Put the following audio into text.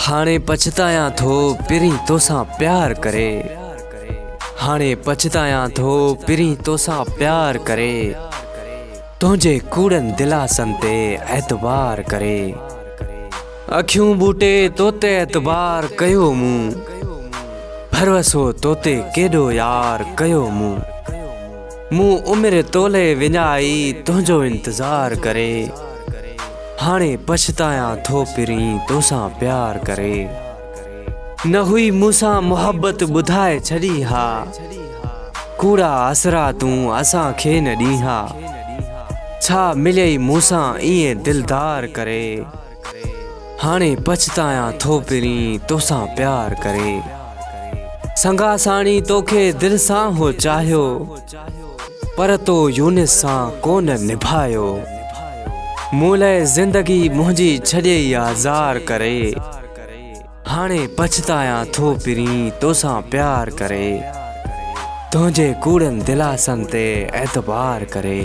हाणे पछताया थो पिरी तोसां प्यार करे। हाणे पछताया थो पिरी तोसां प्यार करे। तुझे कूड़न दिलासन ते एतबार करे। अखियूं बूटे तोते एतबार कयो मूं। भरवसो तोते केडो यार कयो मूं उम्र तोले विञाई तुझो इंतजार करे। हाणे पछताया थो पिरी तोसां प्यार करे। न हुई मूसां मोहब्बत बुधाए छड़ी हा। कूड़ा असरा तू असां खे न ॾींहा। छा मिलई मूसां इएं दिलदार करे। हाणे पछताया थो पिरी तोसां प्यार करे। संगा साणी तोखे दिल सां हो चाहियो, पर तो यूनिस सां कोन निभायो। मूं लाइ ज़िंदगी मुंहिंजी छॾे आज़ार करे। हाणे पछताया थो पिरी तोसां प्यार करे। तुझे कूड़न दिलासन ते एतबार करे।